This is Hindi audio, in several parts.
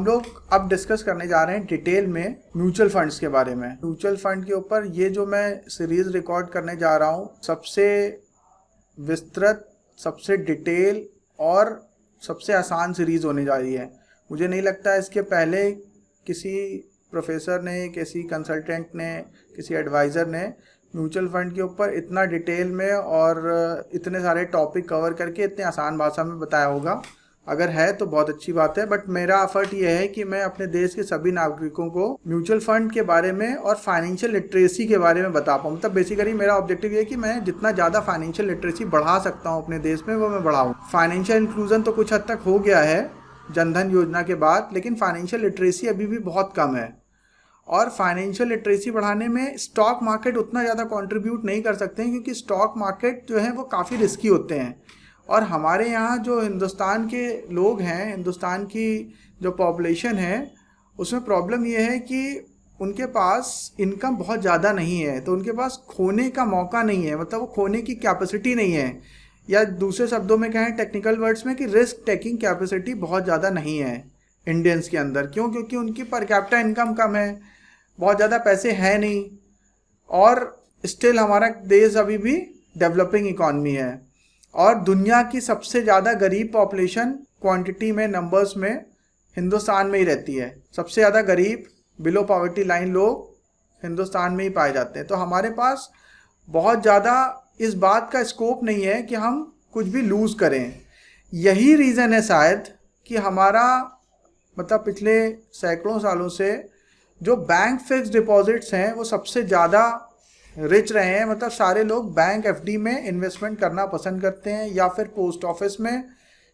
लोग अब डिस्कस करने जा रहे हैं डिटेल में म्यूचुअल फंड्स के बारे में। म्यूचुअल फंड के ऊपर ये जो मैं सीरीज रिकॉर्ड करने जा रहा हूँ, सबसे विस्तृत, सबसे डिटेल और सबसे आसान सीरीज होने जा रही है। मुझे नहीं लगता इसके पहले किसी प्रोफेसर ने, किसी कंसल्टेंट ने, किसी एडवाइज़र ने म्यूचुअल फंड के ऊपर इतना डिटेल में और इतने सारे टॉपिक कवर करके इतने आसान भाषा में बताया होगा। अगर है तो बहुत अच्छी बात है, बट मेरा एफर्ट ये है कि मैं अपने देश के सभी नागरिकों को म्यूचुअल फंड के बारे में और फाइनेंशियल लिटरेसी के बारे में बता पाऊँ। मतलब बेसिकली मेरा ऑब्जेक्टिव ये है कि मैं जितना ज़्यादा फाइनेंशियल लिटरेसी बढ़ा सकता हूँ अपने देश में, वो मैं बढ़ाऊँ। फाइनेंशियल इंक्लूजन तो कुछ हद तक हो गया है जनधन योजना के बाद, लेकिन फाइनेंशियल लिटरेसी अभी भी बहुत कम है। और फाइनेंशियल लिटरेसी बढ़ाने में स्टॉक मार्केट उतना ज़्यादा कंट्रीब्यूट नहीं कर सकते हैं, क्योंकि स्टॉक मार्केट जो है वो काफ़ी रिस्की होते हैं। और हमारे यहाँ जो हिंदुस्तान के लोग हैं, हिंदुस्तान की जो पॉपुलेशन है, उसमें प्रॉब्लम ये है कि उनके पास इनकम बहुत ज़्यादा नहीं है, तो उनके पास खोने का मौका नहीं है, मतलब वो खोने की कैपेसिटी नहीं है, या दूसरे शब्दों में कहें टेक्निकल वर्ड्स में कि रिस्क टेकिंग कैपेसिटी बहुत ज़्यादा नहीं है इंडियंस के अंदर। क्यों? क्योंकि उनकी पर कैपिटा इनकम कम है, बहुत ज़्यादा पैसे हैं नहीं, और स्टिल हमारा देश अभी भी डेवलपिंग इकॉनमी है। और दुनिया की सबसे ज़्यादा गरीब पॉपुलेशन क्वांटिटी में, नंबर्स में हिंदुस्तान में ही रहती है। सबसे ज़्यादा गरीब, बिलो पॉवर्टी लाइन लोग हिंदुस्तान में ही पाए जाते हैं। तो हमारे पास बहुत ज़्यादा इस बात का स्कोप नहीं है कि हम कुछ भी लूज़ करें। यही रीज़न है शायद कि हमारा मतलब पिछले सैकड़ों सालों से जो बैंक फिक्स डिपॉजिट्स हैं वो सबसे ज़्यादा रिच रहे हैं। मतलब सारे लोग बैंक एफडी में इन्वेस्टमेंट करना पसंद करते हैं, या फिर पोस्ट ऑफिस में,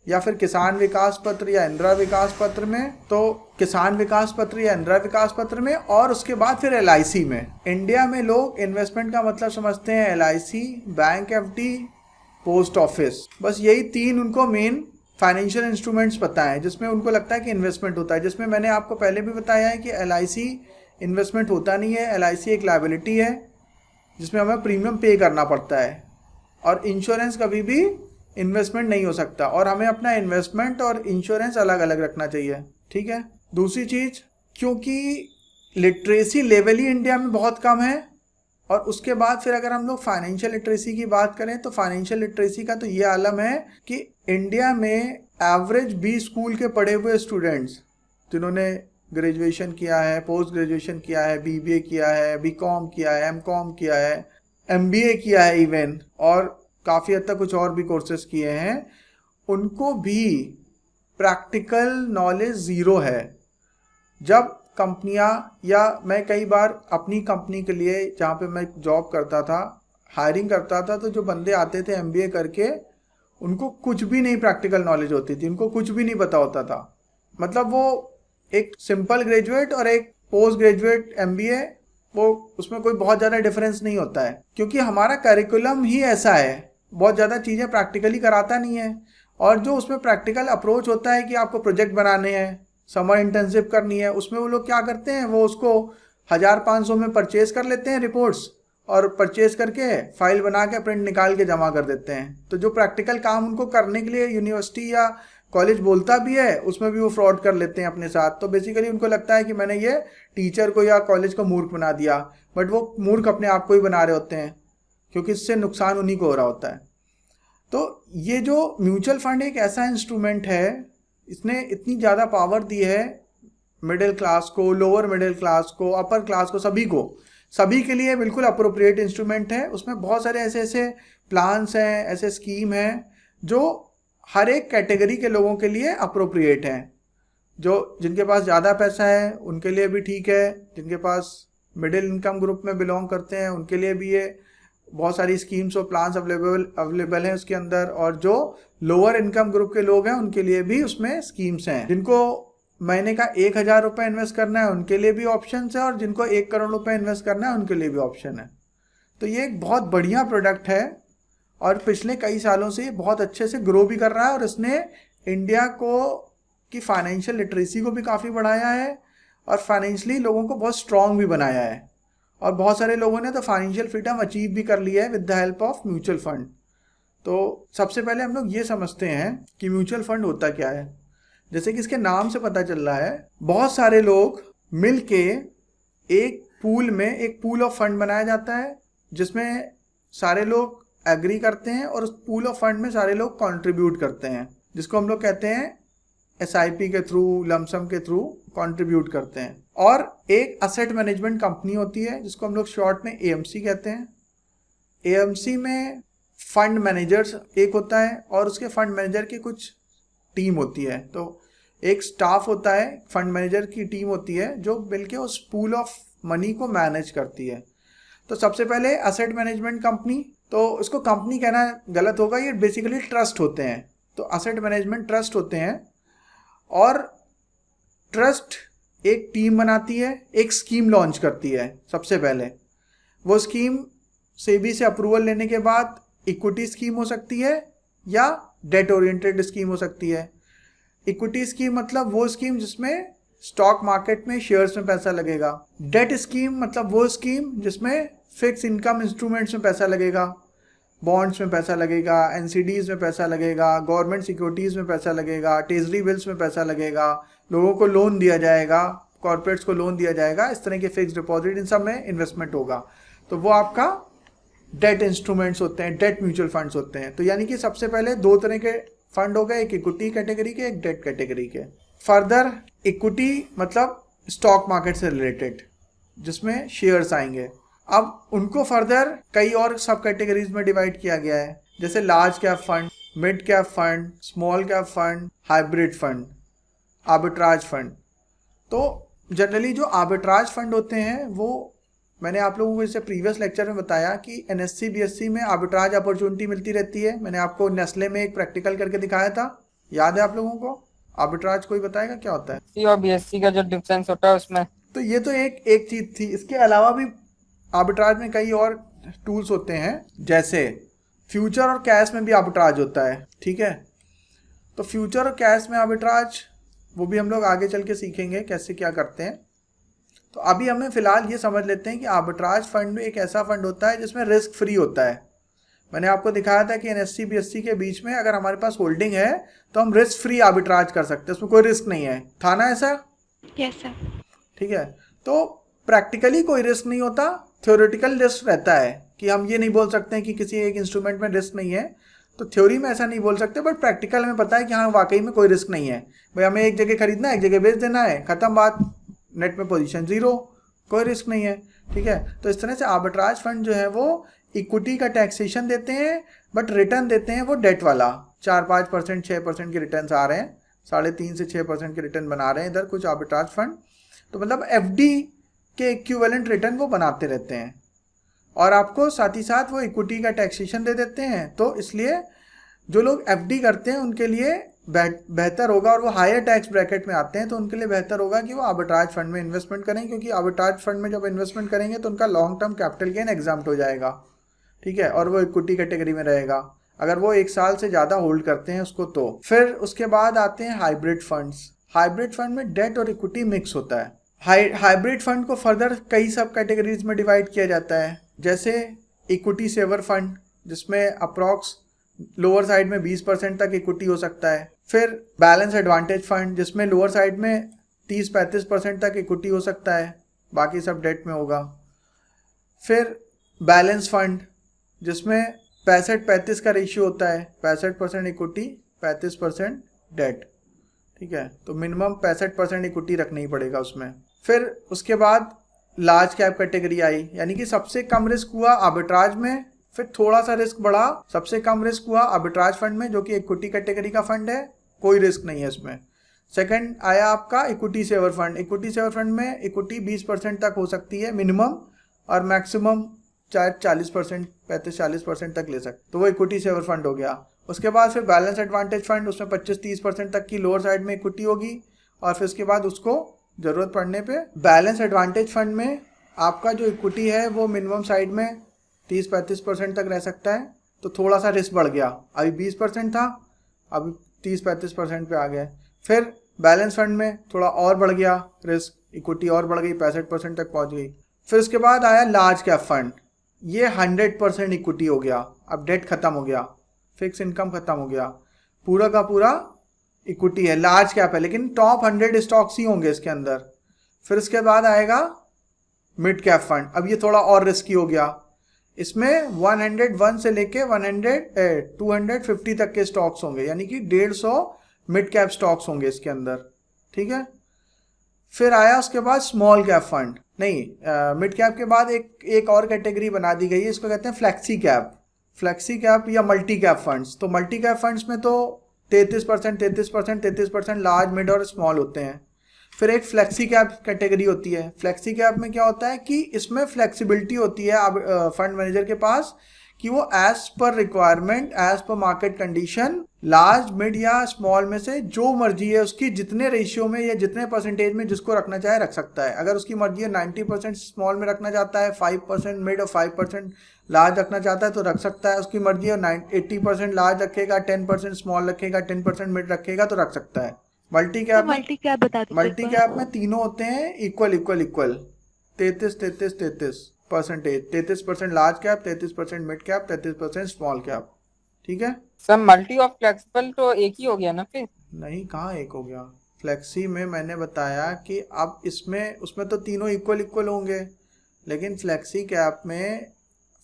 या फिर किसान विकास पत्र या इंदिरा विकास पत्र में। तो किसान विकास पत्र या इंदिरा विकास पत्र में, और उसके बाद फिर एलआईसी में। इंडिया में लोग इन्वेस्टमेंट का मतलब समझते हैं LIC, bank FD, post office. बस यही तीन उनको मेन फाइनेंशियल इंस्ट्रूमेंट्स पता है जिसमें उनको लगता है कि इन्वेस्टमेंट होता है। जिसमें मैंने आपको पहले भी बताया है कि एलआईसी इन्वेस्टमेंट होता नहीं है। एलआईसी एक लायबिलिटी है जिसमें हमें प्रीमियम पे करना पड़ता है, और इंश्योरेंस कभी भी इन्वेस्टमेंट नहीं हो सकता, और हमें अपना इन्वेस्टमेंट और इंश्योरेंस अलग अलग रखना चाहिए। ठीक है। दूसरी चीज़, क्योंकि लिटरेसी लेवल ही इंडिया में बहुत कम है, और उसके बाद फिर अगर हम लोग फाइनेंशियल लिटरेसी की बात करें तो फाइनेंशियल लिटरेसी का तो ये आलम है कि इंडिया में एवरेज 20 स्कूल के पढ़े हुए स्टूडेंट्स जिन्होंने ग्रेजुएशन किया है, पोस्ट ग्रेजुएशन किया है, बीबीए किया है, बीकॉम किया है, एमकॉम किया है, एमबीए किया है इवन, और काफ़ी हद तक कुछ और भी कोर्सेज किए हैं, उनको भी प्रैक्टिकल नॉलेज ज़ीरो है। जब कंपनियां, या मैं कई बार अपनी कंपनी के लिए जहाँ पे मैं जॉब करता था, हायरिंग करता था, तो जो बंदे आते थे एमबीए करके, उनको कुछ भी नहीं प्रैक्टिकल नॉलेज होती थी, उनको कुछ भी नहीं पता होता था। मतलब वो एक सिंपल ग्रेजुएट और एक पोस्ट ग्रेजुएट एमबीए, वो उसमें कोई बहुत ज़्यादा डिफरेंस नहीं होता है, क्योंकि हमारा करिकुलम ही ऐसा है, बहुत ज़्यादा चीज़ें प्रैक्टिकली कराता नहीं है। और जो उसमें प्रैक्टिकल अप्रोच होता है कि आपको प्रोजेक्ट बनाने हैं, समर इंटर्नशिप करनी है, उसमें वो लोग क्या करते हैं, वो उसको 1500 में परचेज कर लेते हैं रिपोर्ट्स, और परचेज करके फाइल बना के प्रिंट निकाल के जमा कर देते हैं। तो जो प्रैक्टिकल काम उनको करने के लिए यूनिवर्सिटी या कॉलेज बोलता भी है, उसमें भी वो फ्रॉड कर लेते हैं अपने साथ। तो बेसिकली उनको लगता है कि मैंने ये टीचर को या कॉलेज को मूर्ख बना दिया, बट वो मूर्ख अपने आप को ही बना रहे होते हैं, क्योंकि इससे नुकसान उन्हीं को हो रहा होता है। तो ये जो म्यूचुअल फंड एक ऐसा इंस्ट्रूमेंट है, इसने इतनी ज़्यादा पावर दी है मिडिल क्लास को, लोअर मिडिल क्लास को, अपर क्लास को, सभी को, सभी के लिए बिल्कुल अप्रोप्रिएट इंस्ट्रूमेंट है। उसमें बहुत सारे ऐसे ऐसे प्लान्स हैं, ऐसे स्कीम हैं जो हर एक कैटेगरी के लोगों के लिए अप्रोप्रिएट हैं। जो जिनके पास ज़्यादा पैसा है उनके लिए भी ठीक है, जिनके पास मिडिल इनकम ग्रुप में बिलोंग करते हैं उनके लिए भी ये बहुत सारी स्कीम्स और प्लान्स अवेलेबल हैं उसके अंदर, और जो लोअर इनकम ग्रुप के लोग हैं उनके लिए भी उसमें स्कीम्स हैं। जिनको महीने का 1000 रुपये इन्वेस्ट करना है उनके लिए भी ऑप्शन है, और जिनको 1 करोड़ रुपये इन्वेस्ट करना है उनके लिए भी ऑप्शन है। तो ये एक बहुत बढ़िया प्रोडक्ट है, और पिछले कई सालों से बहुत अच्छे से ग्रो भी कर रहा है, और इसने इंडिया को की फाइनेंशियल लिटरेसी को भी काफ़ी बढ़ाया है, और फाइनेंशियली लोगों को बहुत स्ट्रॉन्ग भी बनाया है। और बहुत सारे लोगों ने तो फाइनेंशियल फ्रीडम अचीव भी कर लिया है with the help of mutual fund. तो सबसे पहले हम लोग ये समझते हैं कि म्यूचुअल फंड होता क्या है। जैसे कि इसके नाम से पता चल रहा है, बहुत सारे लोग मिलके एक पूल ऑफ फंड बनाया जाता है जिसमें सारे लोग एग्री करते हैं और उस पूल ऑफ फंड में सारे लोग कंट्रीब्यूट करते हैं, जिसको हम लोग कहते हैं SIP के थ्रू, लमसम के थ्रू कंट्रीब्यूट करते हैं। और एक असेट मैनेजमेंट कंपनी होती है जिसको हम लोग शॉर्ट में AMC कहते हैं। AMC में फंड मैनेजर्स एक होता है और उसके फंड मैनेजर की कुछ टीम होती है। तो एक स्टाफ होता है, फंड मैनेजर की टीम होती है जो मिलके उस पूल ऑफ मनी को मैनेज करती है। तो सबसे पहले असेट मैनेजमेंट कंपनी, तो इसको कंपनी कहना गलत होगा, ये बेसिकली ट्रस्ट होते हैं। तो असेट मैनेजमेंट ट्रस्ट होते हैं और ट्रस्ट एक टीम बनाती है, एक स्कीम लॉन्च करती है। सबसे पहले वो स्कीम सेबी से अप्रूवल लेने के बाद इक्विटी स्कीम हो सकती है या डेट ओरिएंटेड स्कीम हो सकती है। इक्विटी स्कीम मतलब वो स्कीम जिसमें स्टॉक मार्केट में शेयर्स में पैसा लगेगा। डेट स्कीम मतलब वो स्कीम जिसमें फिक्स इनकम इंस्ट्रूमेंट्स में पैसा लगेगा, बॉन्ड्स में पैसा लगेगा, NCDs में पैसा लगेगा, गवर्नमेंट सिक्योरिटीज़ में पैसा लगेगा, ट्रेजरी बिल्स में पैसा लगेगा, लोगों को लोन दिया जाएगा, कॉर्पोरेट्स को लोन दिया जाएगा, इस तरह के फिक्स डिपॉजिट, इन सब में इन्वेस्टमेंट होगा। तो वो आपका डेट इंस्ट्रूमेंट्स होते हैं, डेट म्यूचुअल फंड्स होते हैं। तो यानी कि सबसे पहले दो तरह के फंड हो गए, एक इक्विटी कैटेगरी के, एक डेट कैटेगरी के। फर्दर इक्विटी मतलब स्टॉक मार्केट से रिलेटेड, जिसमें शेयर्स आएंगे। अब उनको फर्दर कई और सब कैटेगरीज में डिवाइड किया गया है, जैसे large cap fund, mid cap fund, small cap fund, hybrid fund, arbitrage fund. तो जनरली जो आर्बिट्राज फंड होते हैं वो मैंने आप लोगों को इससे प्रीवियस लेक्चर में बताया कि NSE BSE में आर्बिट्राज अपॉर्चुनिटी मिलती रहती है। मैंने आपको नेस्ले में एक प्रैक्टिकल करके दिखाया था, याद है आप लोगों को? आर्बिट्राज कोई बताएगा क्या होता है? और BSE का जो डिफरेंस होता है उसमें। तो ये तो एक चीज थी। इसके अलावा भी आर्बिट्राज में कई और टूल्स होते हैं, जैसे फ्यूचर और कैश में भी आर्बिट्राज होता है। ठीक है, तो फ्यूचर और कैश में आर्बिट्राज वो भी हम लोग आगे चल के सीखेंगे कैसे क्या करते हैं। तो अभी हमें फिलहाल ये समझ लेते हैं कि आर्बिट्राज फंड एक ऐसा फंड होता है जिसमें रिस्क फ्री होता है। मैंने आपको दिखाया था कि NSE BSE के बीच में अगर हमारे पास होल्डिंग है तो हम रिस्क फ्री आर्बिट्राज कर सकते हैं, उसमें कोई रिस्क नहीं है। था ना ऐसा? Yes sir. ठीक है, तो प्रैक्टिकली कोई रिस्क नहीं होता, थ्योरेटिकल रिस्क रहता है कि हम ये नहीं बोल सकते हैं कि किसी एक इंस्ट्रूमेंट में रिस्क नहीं है। तो थ्योरी में ऐसा नहीं बोल सकते, बट प्रैक्टिकल में पता है कि हाँ वाकई में कोई रिस्क नहीं है। भाई हमें एक जगह खरीदना है, एक जगह बेच देना है, खत्म बात, नेट में पोजीशन जीरो, कोई रिस्क नहीं है। ठीक है, तो इस तरह से आर्बिट्राज फंड जो है वो इक्विटी का टैक्सेशन देते हैं, बट रिटर्न देते हैं वो डेट वाला। 4-5%, 6% के रिटर्न आ रहे हैं, 3.5 से 6% के रिटर्न बना रहे हैं इधर कुछ आर्बिट्राज फंड। तो मतलब FD के इक्विवेलेंट रिटर्न वो बनाते रहते हैं और आपको साथ ही साथ वो इक्विटी का टैक्सेशन दे देते हैं। तो इसलिए जो लोग FD करते हैं उनके लिए बेहतर होगा, और वो हायर टैक्स ब्रैकेट में आते हैं तो उनके लिए बेहतर होगा कि वो आर्बिट्राज फंड में इन्वेस्टमेंट करें, क्योंकि आर्बिट्राज फंड में जब इन्वेस्टमेंट करेंगे तो उनका long term capital gain exempt हो जाएगा। ठीक है, और वो इक्विटी कैटेगरी में रहेगा अगर वो 1 साल से ज़्यादा होल्ड करते हैं उसको। तो फिर उसके बाद आते हैं हाइब्रिड फंड्स। हाइब्रिड फंड में डेट और इक्विटी मिक्स होता है। हाइब्रिड फंड को फर्दर कई सब कैटेगरीज में डिवाइड किया जाता है, जैसे इक्विटी सेवर फंड जिसमें अप्रॉक्स लोअर साइड में 20% तक इक्विटी हो सकता है। फिर बैलेंस एडवांटेज फंड जिसमें लोअर साइड में 30-35% तक इक्विटी हो सकता है, बाकी सब डेट में होगा। फिर बैलेंस फंड जिसमें 65-35 का रेशियो होता है, 65% इक्विटी, 35% डेट। ठीक है, तो मिनिमम 65% इक्विटी रखनी ही पड़ेगा उसमें। फिर उसके बाद लार्ज कैप कैटेगरी आई, यानी कि सबसे कम रिस्क हुआ आर्बिट्राज में, फिर थोड़ा सा रिस्क बढ़ा, सबसे कम रिस्क हुआ आर्बिट्राज फंड में जो कि इक्विटी कैटेगरी का फंड है, कोई रिस्क नहीं है इसमें। सेकंड आया आपका equity saver fund. Equity saver fund में इक्विटी 20% तक हो सकती है मिनिमम, और मैक्सिमम चाहे 40%, 35-40% तक ले सकते, तो वो इक्विटी सेवर फंड हो गया। उसके बाद फिर बैलेंस एडवांटेज फंड, उसमें 25-30% तक की लोअर साइड में इक्विटी होगी, और फिर उसके बाद उसको ज़रूरत पड़ने पे बैलेंस एडवांटेज फंड में आपका जो इक्विटी है वो मिनिमम साइड में 30-35% तक रह सकता है। तो थोड़ा सा रिस्क बढ़ गया, अभी 20% था, अभी 30-35% पे आ गया। फिर बैलेंस फंड में थोड़ा और बढ़ गया रिस्क, इक्विटी और बढ़ गई, 65% तक पहुंच गई। फिर उसके बाद आया लार्ज कैप फंड, ये 100% इक्विटी हो गया, अब डेट खत्म हो गया, फिक्स इनकम खत्म हो गया, पूरा का पूरा इक्विटी है, लार्ज कैप है, लेकिन टॉप 100 स्टॉक्स ही होंगे इसके अंदर। फिर इसके बाद आएगा मिड कैप फंड। अब ये थोड़ा और रिस्की हो गया, इसमें 101 से लेके 250 तक के स्टॉक्स होंगे, यानी कि 150 मिड कैप स्टॉक्स होंगे इसके अंदर, ठीक है। फिर आया उसके बाद स्मॉल कैप फंड, नहीं मिड कैप के बाद एक और कैटेगरी बना दी गई है, इसको कहते हैं फ्लेक्सी कैप। फ्लेक्सी कैप या मल्टी कैप फंड्स। तो मल्टी कैप फंड्स में तो 33% लार्ज, मिड और स्मॉल होते हैं। फिर एक फ्लेक्सी कैप कैटेगरी होती है। फ्लेक्सी कैप में क्या होता है कि इसमें फ्लेक्सिबिलिटी होती है अब फंड मैनेजर के पास कि वो as per requirement, as per market condition, large, mid या स्मॉल में से जो मर्जी है उसकी जितने रेशियो में या जितने परसेंटेज में जिसको रखना चाहे रख सकता है। अगर उसकी मर्जी है 90% स्मॉल में रखना चाहता है, 5% मिड और 5% लार्ज रखना चाहता है तो रख सकता है। उसकी मर्जी है 80% लार्ज रखेगा, 10% स्मॉल रखेगा, 10% मिड रखेगा तो रख सकता है। मल्टी कैप मल्टी कैप में तीनों होते हैं equal equal equal, 33% 33% large cap, 33% mid cap, 33% small cap, ठीक है। सर मल्टी और फ्लेक्सिबल तो एक ही हो गया ना फिर? नहीं, कहाँ एक हो गया। फ्लेक्सी में मैंने बताया कि अब इसमें उसमें तो तीनों इक्वल इक्वल होंगे, लेकिन फ्लेक्सी कैप में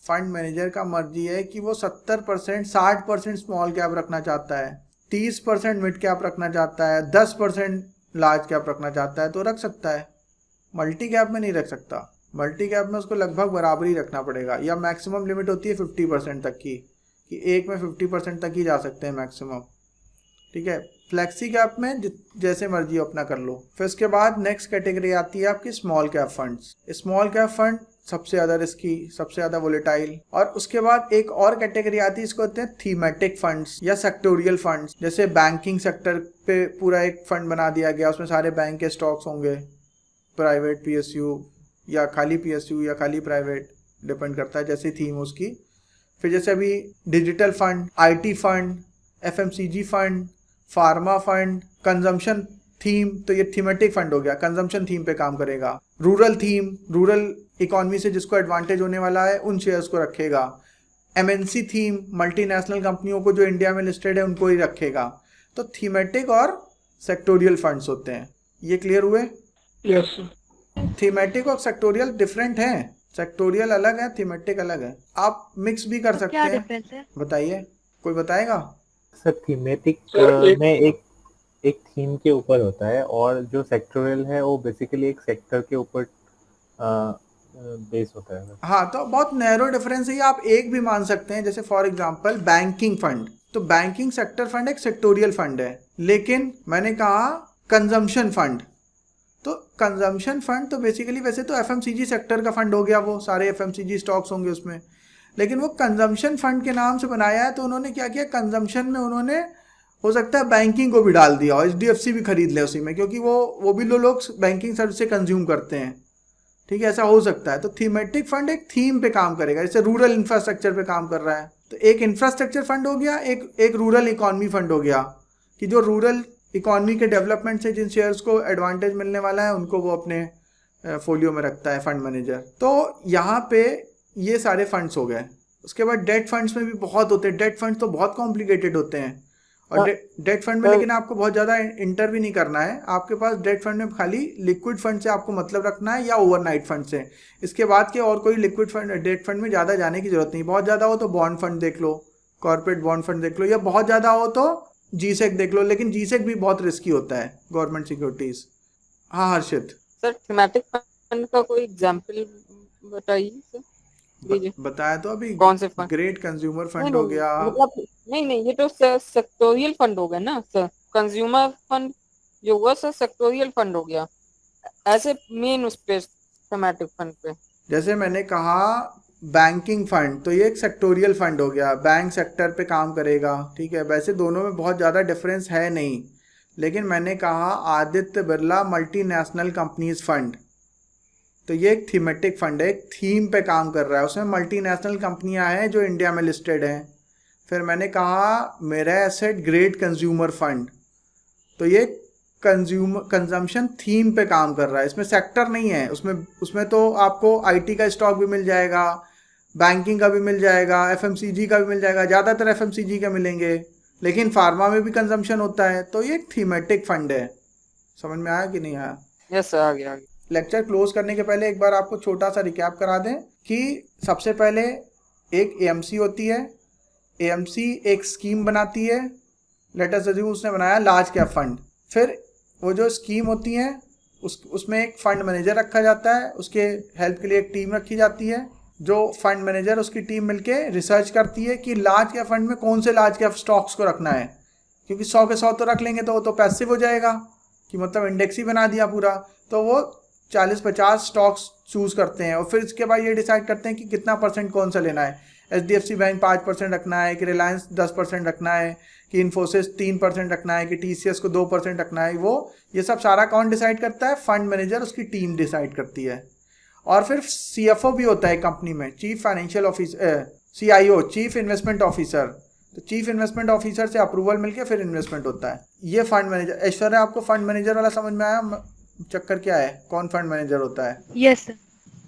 फंड मैनेजर का मर्जी है कि वो 70% 60% स्मॉल कैप रखना चाहता है, 30% मिड कैप रखना चाहता है, 10% लार्ज कैप रखना चाहता है तो रख सकता है। मल्टी कैप में नहीं रख सकता। मल्टी कैप में उसको लगभग बराबरी रखना पड़ेगा, या मैक्सिमम लिमिट होती है 50% तक की, कि एक में 50% तक ही जा सकते हैं मैक्सिमम, ठीक है। फ्लेक्सी कैप में जैसे मर्जी अपना कर लो। फिर उसके बाद नेक्स्ट कैटेगरी आती है आपकी small cap funds. Small cap fund सबसे ज़्यादा रिस्की, सबसे ज़्यादा वोलेटाइल। और उसके बाद एक और कैटेगरी आती है, इसको कहते हैं थीमेटिक फंड्स या सेक्टोरियल फंड्स। जैसे बैंकिंग सेक्टर पे पूरा एक फंड बना दिया गया, उसमें सारे बैंक के स्टॉक्स होंगे, प्राइवेट PSU या खाली PSU या खाली प्राइवेट, डिपेंड करता है जैसी थीम उसकी। फिर जैसे अभी digital fund, IT fund, FMCG fund, pharma fund, consumption theme, तो ये थीमेटिक फंड हो गया, कंजम्पशन थीम पे काम करेगा। रूरल थीम, रूरल इकोनॉमी से जिसको एडवांटेज होने वाला है उन शेयर्स को रखेगा। MNC थीम, मल्टीनेशनल कंपनियों को जो इंडिया में लिस्टेड है उनको ही रखेगा। तो थीमेटिक और सेक्टोरियल फंड्स होते हैं। ये क्लियर हुए? यस। थीमेटिक और सेक्टोरियल डिफरेंट हैं। सेक्टोरियल अलग है, थीमेटिक अलग है। आप मिक्स भी कर सकते हैं। डिफरेंस है? बताइए, कोई बताएगा? सर थीमेटिक में एक थीम के ऊपर होता है, और जो सेक्टोरियल है वो बेसिकली एक सेक्टर के ऊपर बेस होता है। हाँ, तो बहुत नैरो डिफरेंस है, ये आप एक भी मान सकते हैं। जैसे फॉर एग्जांपल बैंकिंग फंड, तो बैंकिंग सेक्टर फंड एक सेक्टोरियल फंड है, लेकिन मैंने कहा कंजम्पशन फंड, तो कंजम्पशन फंड तो बेसिकली वैसे तो FMCG सेक्टर का फंड हो गया, वो सारे FMCG स्टॉक्स होंगे उसमें, लेकिन वो कंजम्पशन फंड के नाम से बनाया है। तो उन्होंने क्या किया, कंजम्पशन में उन्होंने हो सकता है बैंकिंग को भी डाल दिया और HDFC भी खरीद ले उसी में, क्योंकि वो भी लोग बैंकिंग सर्विस से कंज्यूम करते हैं, ठीक है, ऐसा हो सकता है। तो थीमेटिक फंड एक थीम पे काम करेगा, जैसे रूरल इंफ्रास्ट्रक्चर पे काम कर रहा है तो एक इंफ्रास्ट्रक्चर फंड हो गया, एक रूरल इकोनॉमी फंड हो गया, कि जो रूरल इकोनॉमी के डेवलपमेंट से जिन शेयर्स को एडवांटेज मिलने वाला है उनको वो अपने फोलियो में रखता है फंड मैनेजर। तो यहाँ पे ये सारे फंड्स हो गए। उसके बाद डेट फंड्स में भी बहुत होते हैं। डेट फंड तो बहुत कॉम्प्लिकेटेड होते हैं, और डेट फंड में लेकिन आपको बहुत ज़्यादा इंटर भी नहीं करना है। आपके पास डेट फंड में खाली लिक्विड फंड से आपको मतलब रखना है या ओवरनाइट फंड से। इसके बाद के और कोई लिक्विड फंड, डेट फंड में ज़्यादा जाने की जरूरत नहीं। बहुत ज़्यादा हो तो बॉन्ड फंड देख लो, कॉर्पोरेट बॉन्ड फंड देख लो, या बहुत ज़्यादा हो तो GSEC देख लो, लेकिन GSEC भी बहुत रिस्की होता है, गवर्नमेंट सिक्योरिटीज। हाँ हर्षित सर थीमेटिक फंड का कोई एग्जांपल बताइए सर। बताया तो अभी, कौन से फंड? ग्रेट कंज्यूमर फंड हो गया। मतलब नहीं, ये तो सेक्टोरियल फंड हो गया ना सर। कंज्यूमर फंड जो हुआ सर सेक्टोरियल फंड हो गया, ऐसे मेन उस पे थीमेटिक फंड पे। जैसे मैंने कहा बैंकिंग फंड, तो ये एक सेक्टोरियल फंड हो गया, बैंक सेक्टर पे काम करेगा, ठीक है। वैसे दोनों में बहुत ज़्यादा डिफरेंस है नहीं, लेकिन मैंने कहा Aditya Birla multinational companies fund, तो ये एक थीमेटिक फंड है, एक थीम पे काम कर रहा है, उसमें मल्टीनेशनल कंपनियां हैं जो इंडिया में लिस्टेड हैं। फिर मैंने कहा मेरा एसेट ग्रेट कंज्यूमर फंड, तो ये कंजम्पशन थीम पे काम कर रहा है, इसमें सेक्टर नहीं है। उसमें तो आपको IT का स्टॉक भी मिल जाएगा, बैंकिंग का भी मिल जाएगा, FMCG का भी मिल जाएगा, ज़्यादातर FMCG का मिलेंगे, लेकिन फार्मा में भी कंजम्पशन होता है, तो ये एक थीमेटिक फंड है। समझ में आया कि नहीं आया? यस सर, आगे आगे। लेक्चर क्लोज करने के पहले एक बार आपको छोटा सा रिकैप करा दें कि सबसे पहले एक एएमसी होती है। एएमसी एक स्कीम बनाती है, लेट अस अज्यूम उसने बनाया लार्ज कैप फंड। फिर वो जो स्कीम होती है उसमें एक फंड मैनेजर रखा जाता है, उसके हेल्प के लिए एक टीम रखी जाती है। जो फंड मैनेजर उसकी टीम मिलके रिसर्च करती है कि लार्ज कैप फंड में कौन से लार्ज कैप स्टॉक्स को रखना है, क्योंकि 100 के 100 तो रख लेंगे तो वो तो पैसिव हो जाएगा कि मतलब इंडेक्स ही बना दिया पूरा। तो वो 40-50 स्टॉक्स चूज करते हैं और फिर इसके बाद ये डिसाइड करते हैं कि कितना परसेंट कौन सा लेना है। HDFC बैंक 5% रखना है, कि रिलायंस 10% रखना है, कि इन्फोसिस 3% रखना है, कि TCS को 2% रखना है। ये सब सारा कौन डिसाइड करता है? फंड मैनेजर, उसकी टीम डिसाइड करती है। और फिर CFO भी होता है कंपनी में, chief financial officer, CIO, chief investment officer. तो चीफ इन्वेस्टमेंट ऑफिसर से अप्रूवल मिलके फिर इन्वेस्टमेंट होता है। ये फंड मैनेजर। ऐश्वर्य, आपको फंड मैनेजर वाला समझ में आया? चक्कर क्या है, कौन फंड मैनेजर होता है? Yes sir.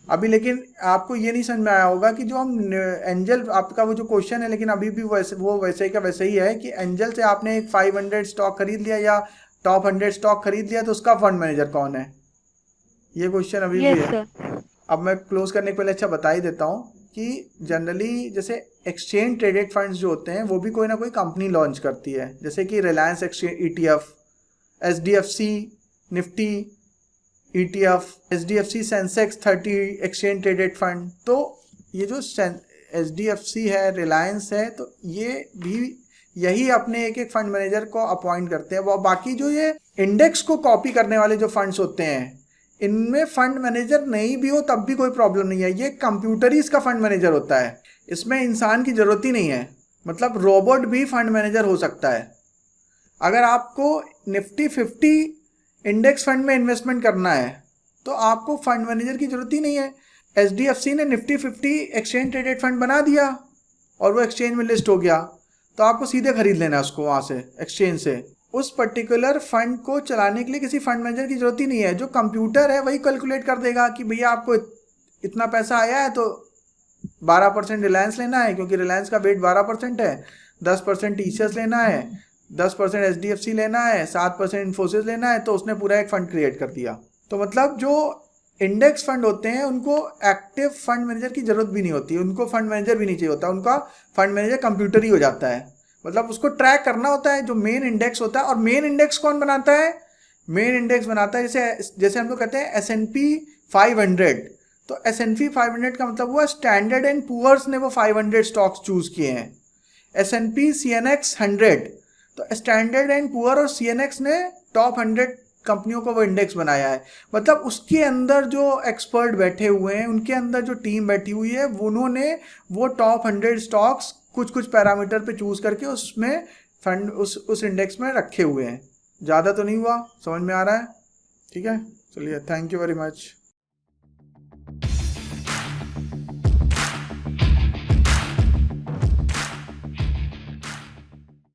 अभी लेकिन आपको ये नहीं समझ में आया होगा कि जो हम एंजल, आपका वो जो क्वेश्चन है, लेकिन अभी भी वैसे ही का वैसे ही है कि एंजल से आपने एक 500 स्टॉक खरीद लिया या टॉप 100 स्टॉक खरीद लिया, तो उसका फंड मैनेजर कौन है? ये क्वेश्चन अभी भी यस है। सर। अब मैं क्लोज करने के पहले अच्छा बता ही देता हूँ कि जनरली जैसे एक्सचेंज ट्रेडेड फंड्स जो होते हैं वो भी कोई ना कोई कंपनी लॉन्च करती है, जैसे कि Reliance exchange ETF, HDFC Nifty ETF, HDFC Sensex 30 exchange traded fund. तो ये जो HDFC है, रिलायंस है, तो ये भी यही अपने एक एक फंड मैनेजर को अपॉइंट करते हैं। वो बाकी जो ये इंडेक्स को कॉपी करने वाले जो फंड्स होते हैं, इनमें फंड मैनेजर नहीं भी हो तब भी कोई प्रॉब्लम नहीं है। ये कंप्यूटर ही इसका फंड मैनेजर होता है, इसमें इंसान की जरूरत ही नहीं है। मतलब रोबोट भी फंड मैनेजर हो सकता है। अगर आपको निफ्टी 50 इंडेक्स फंड में इन्वेस्टमेंट करना है तो आपको फंड मैनेजर की जरूरत ही नहीं है। HDFC ने निफ्टी 50 एक्सचेंज ट्रेडेड फंड बना दिया और वो एक्सचेंज में लिस्ट हो गया, तो आपको सीधे खरीद लेना है उसको वहाँ से, एक्सचेंज से। उस पर्टिकुलर फंड को चलाने के लिए किसी फंड मैनेजर की जरूरत ही नहीं है। जो कंप्यूटर है वही कैलकुलेट कर देगा कि भैया आपको इतना पैसा आया है तो 12% रिलायंस लेना है, क्योंकि रिलायंस का वेट 12% है, 10% TCS लेना है, 10% HDFC लेना है, 7% इन्फोसिस लेना है, तो उसने पूरा एक फंड क्रिएट कर दिया। तो मतलब जो इंडेक्स फंड होते हैं उनको एक्टिव फंड मैनेजर की जरूरत भी नहीं होती, उनको फंड मैनेजर भी नहीं चाहिए होता, उनका फंड मैनेजर कंप्यूटर ही हो जाता है। मतलब उसको ट्रैक करना होता है जो मेन इंडेक्स होता है। और मेन इंडेक्स कौन बनाता है? मेन इंडेक्स बनाता है जैसे हम लोग कहते हैं S&P 500। तो S&P 500 का मतलब हुआ स्टैंडर्ड एंड पुअर्स ने वो 500 स्टॉक्स चूज किए हैं। S&P CNX 100, तो स्टैंडर्ड एंड पुअर और CNX ने टॉप 100 कंपनियों को वो इंडेक्स बनाया है। मतलब उसके अंदर जो एक्सपर्ट बैठे हुए हैं, उनके अंदर जो टीम बैठी हुई है, उन्होंने वो टॉप 100 स्टॉक्स कुछ पैरामीटर पे चूज करके उसमें फंड उस इंडेक्स में रखे हुए हैं। ज़्यादा तो नहीं हुआ? समझ में आ रहा है? ठीक है, चलिए, थैंक यू वेरी मच।